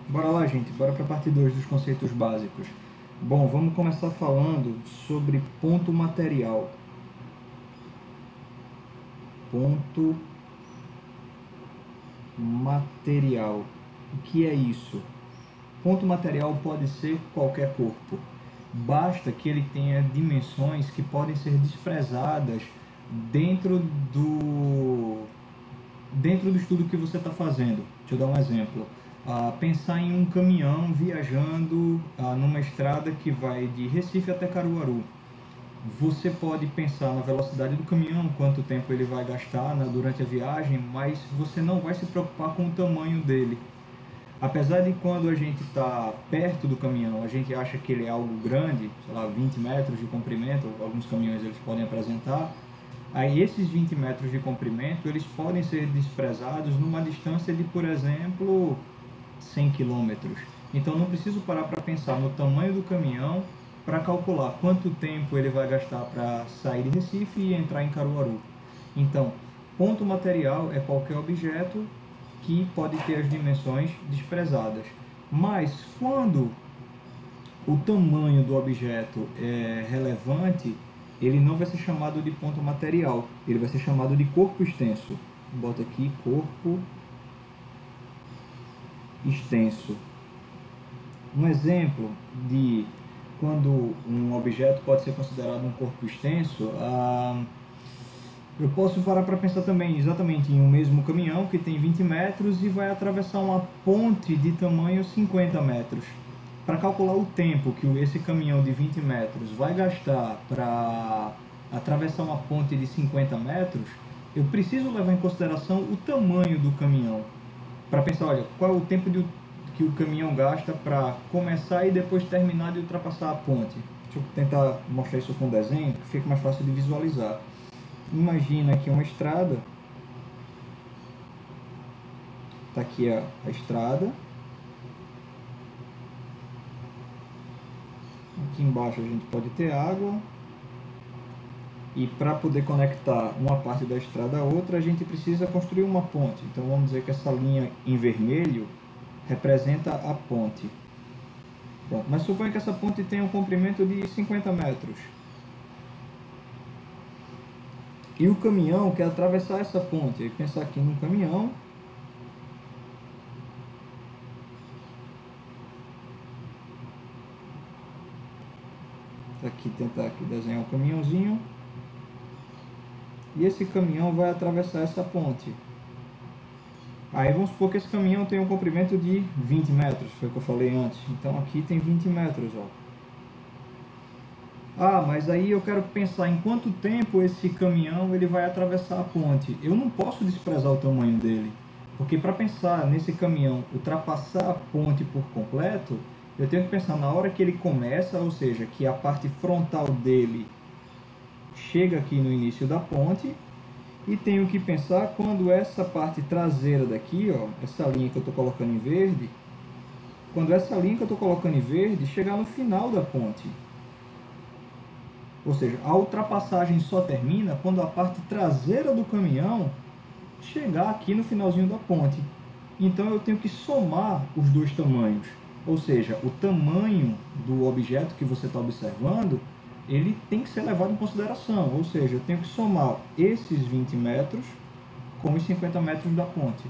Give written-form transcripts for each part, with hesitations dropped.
Bora lá, gente. Bora para a parte 2 dos conceitos básicos. Bom, vamos começar falando sobre ponto material. Ponto material. O que é isso? Ponto material pode ser qualquer corpo. Basta que ele tenha dimensões que podem ser desprezadas dentro do dentro do estudo que você está fazendo. Deixa eu dar um exemplo. Pensar em um caminhão viajando numa estrada que vai de Recife até Caruaru. Você pode pensar na velocidade do caminhão, quanto tempo ele vai gastar durante a viagem, mas você não vai se preocupar com o tamanho dele. Apesar de quando a gente está perto do caminhão, a gente acha que ele é algo grande, sei lá, 20 metros de comprimento, alguns caminhões eles podem apresentar, aí esses 20 metros de comprimento, eles podem ser desprezados numa distância de, por exemplo, 100 quilômetros. Então não preciso parar para pensar no tamanho do caminhão para calcular quanto tempo ele vai gastar para sair de Recife e entrar em Caruaru. Então, ponto material é qualquer objeto que pode ter as dimensões desprezadas. Mas quando o tamanho do objeto é relevante, ele não vai ser chamado de ponto material, ele vai ser chamado de corpo extenso. Bota aqui corpo extenso. Um exemplo de quando um objeto pode ser considerado um corpo extenso, eu posso parar para pensar também exatamente em um mesmo caminhão que tem 20 metros e vai atravessar uma ponte de tamanho 50 metros. Para calcular o tempo que esse caminhão de 20 metros vai gastar para atravessar uma ponte de 50 metros, eu preciso levar em consideração o tamanho do caminhão. Para pensar, olha, qual é o tempo que o caminhão gasta para começar e depois terminar de ultrapassar a ponte. Deixa eu tentar mostrar isso com um desenho, que fica mais fácil de visualizar. Imagina aqui uma estrada. Está aqui a estrada. Aqui embaixo a gente pode ter água. E para poder conectar uma parte da estrada a outra, a gente precisa construir uma ponte. Então vamos dizer que essa linha em vermelho representa a ponte. Pronto. Mas suponha que essa ponte tenha um comprimento de 50 metros. E o caminhão quer atravessar essa ponte. Aí pensar aqui no caminhão. Aqui tentar aqui desenhar um caminhãozinho. E esse caminhão vai atravessar essa ponte. Aí vamos supor que esse caminhão tem um comprimento de 20 metros, foi o que eu falei antes. Então aqui tem 20 metros, ó. Mas aí eu quero pensar em quanto tempo esse caminhão ele vai atravessar a ponte. Eu não posso desprezar o tamanho dele, porque para pensar nesse caminhão ultrapassar a ponte por completo, eu tenho que pensar na hora que ele começa, ou seja, que a parte frontal dele chega aqui no início da ponte, e tenho que pensar quando essa parte traseira daqui, ó, essa linha que eu estou colocando em verde, quando essa linha que eu estou colocando em verde chegar no final da ponte. Ou seja, a ultrapassagem só termina quando a parte traseira do caminhão chegar aqui no finalzinho da ponte. Então eu tenho que somar os dois tamanhos. Ou seja, o tamanho do objeto que você está observando, ele tem que ser levado em consideração. Ou seja, eu tenho que somar esses 20 metros com os 50 metros da ponte.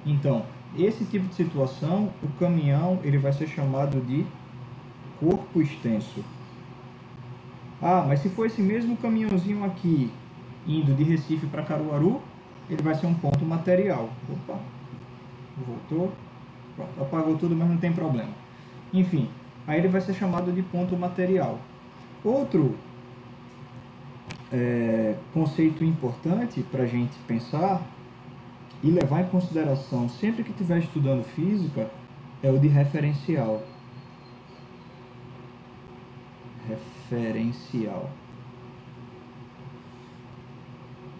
Então, esse tipo de situação, o caminhão ele vai ser chamado de corpo extenso. Mas se for esse mesmo caminhãozinho aqui, indo de Recife para Caruaru, ele vai ser um ponto material. Opa, voltou. Pronto, apagou tudo, mas não tem problema. Enfim, aí ele vai ser chamado de ponto material. Outro conceito importante para a gente pensar e levar em consideração sempre que estiver estudando física é o de referencial. Referencial.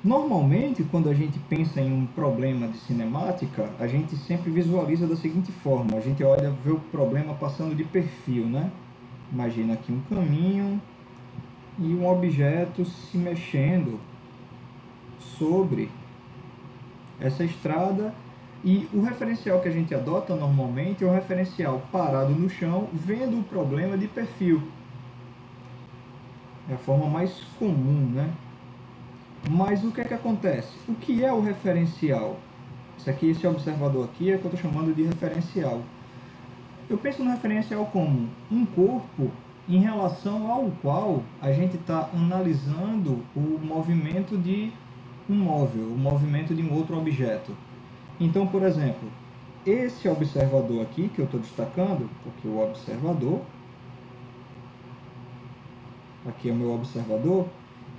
Normalmente, quando a gente pensa em um problema de cinemática, a gente sempre visualiza da seguinte forma: a gente olha, vê o problema passando de perfil, né? Imagina aqui um caminho e um objeto se mexendo sobre essa estrada E o referencial que a gente adota normalmente é um referencial parado no chão, vendo o problema de perfil. É a forma mais comum, né? Mas o que é que acontece? O que é o referencial? Esse observador aqui é o que eu estou chamando de referencial. Eu penso no referencial como um corpo em relação ao qual a gente está analisando o movimento de um móvel, o movimento de um outro objeto. Então, por exemplo, esse observador aqui que eu estou destacando, porque o observador, aqui é o meu observador,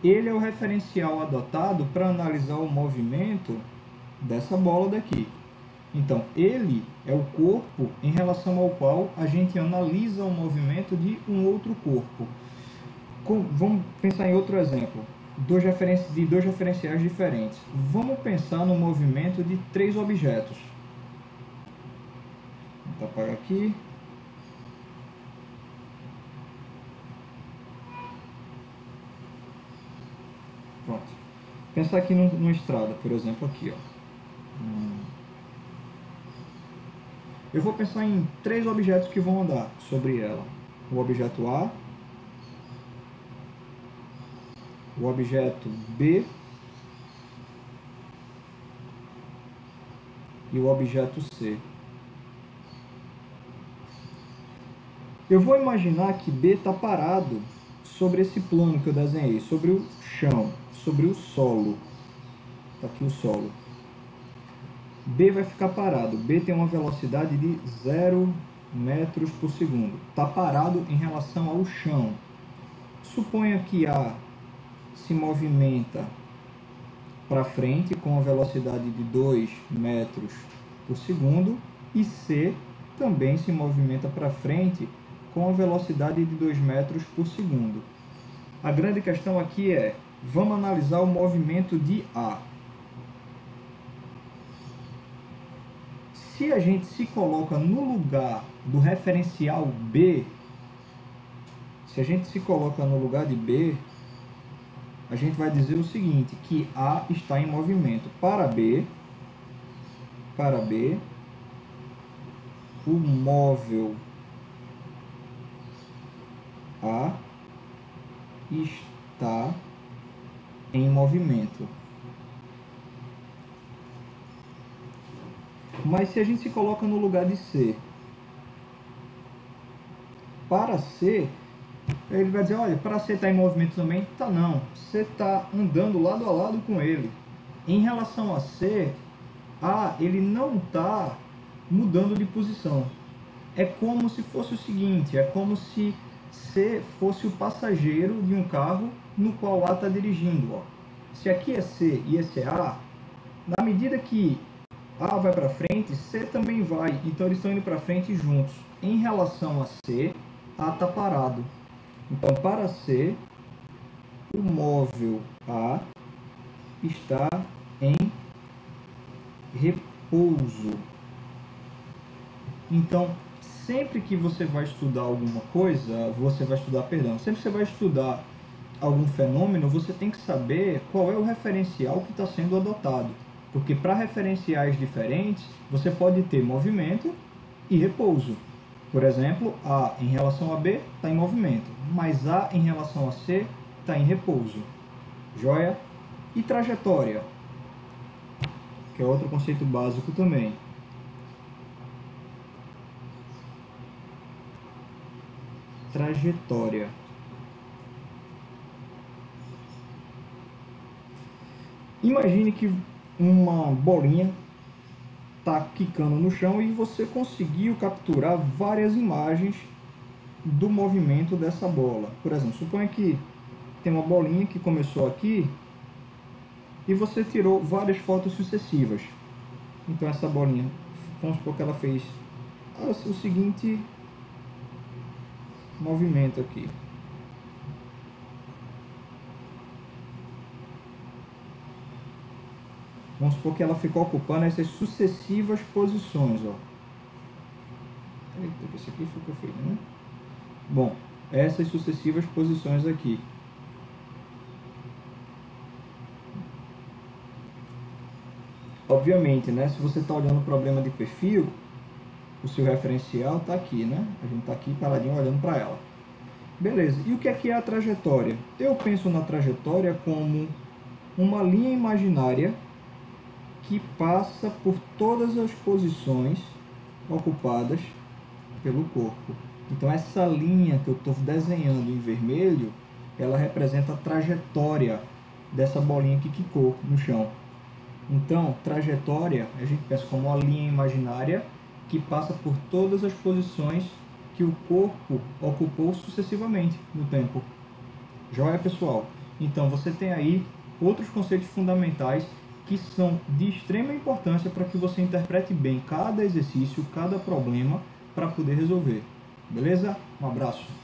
ele é o referencial adotado para analisar o movimento dessa bola daqui. Então, ele é o corpo em relação ao qual a gente analisa o movimento de um outro corpo. Vamos pensar em outro exemplo, de dois referenciais diferentes. Vamos pensar no movimento de 3 objetos. Vou apagar aqui. Pronto. Pensar aqui numa estrada, por exemplo, aqui, ó. Eu vou pensar em 3 objetos que vão andar sobre ela. O objeto A, o objeto B e o objeto C. Eu vou imaginar que B está parado sobre esse plano que eu desenhei, sobre o chão, sobre o solo. Está aqui o solo. B vai ficar parado. B tem uma velocidade de 0 metros por segundo. Está parado em relação ao chão. Suponha que A se movimenta para frente com a velocidade de 2 metros por segundo e C também se movimenta para frente com a velocidade de 2 metros por segundo. A grande questão aqui é, vamos analisar o movimento de A. Se a gente se coloca no lugar do referencial B, se a gente se coloca no lugar de B, a gente vai dizer o seguinte, que A está em movimento. Para B, o móvel A está em movimento. Mas se a gente se coloca no lugar de C, para C, ele vai dizer, olha, para C estar em movimento também? Tá não, C está andando lado a lado com ele. Em relação a C, A, ele não está mudando de posição. É como se fosse o seguinte, é como se C fosse o passageiro de um carro no qual A está dirigindo. Ó. Se aqui é C e esse é A, na medida que A vai para frente, C também vai. Então eles estão indo para frente juntos. Em relação a C, A está parado. Então para C, o móvel A está em repouso. Então, sempre que você vai estudar alguma coisa, sempre que você vai estudar algum fenômeno, você tem que saber qual é o referencial que está sendo adotado. Porque para referenciais diferentes, você pode ter movimento e repouso. Por exemplo, A em relação a B está em movimento, mas A em relação a C está em repouso. Joia? E trajetória, que é outro conceito básico também. Trajetória. Imagine que uma bolinha está quicando no chão e você conseguiu capturar várias imagens do movimento dessa bola. Por exemplo, suponha que tem uma bolinha que começou aqui e você tirou várias fotos sucessivas. Então essa bolinha, vamos supor que ela fez o seguinte movimento aqui. Vamos supor que ela ficou ocupando essas sucessivas posições, ó. Eita, esse aqui ficou feio, né? Bom, essas sucessivas posições aqui. Obviamente, né? Se você está olhando o problema de perfil, o seu referencial está aqui, né? A gente está aqui paradinho olhando para ela. Beleza, e o que é a trajetória? Eu penso na trajetória como uma linha imaginária que passa por todas as posições ocupadas pelo corpo. Então essa linha que eu estou desenhando em vermelho, ela representa a trajetória dessa bolinha que quicou no chão. Então, trajetória, a gente pensa como uma linha imaginária que passa por todas as posições que o corpo ocupou sucessivamente no tempo. Joia, pessoal? Então, você tem aí outros conceitos fundamentais que são de extrema importância para que você interprete bem cada exercício, cada problema, para poder resolver. Beleza? Um abraço.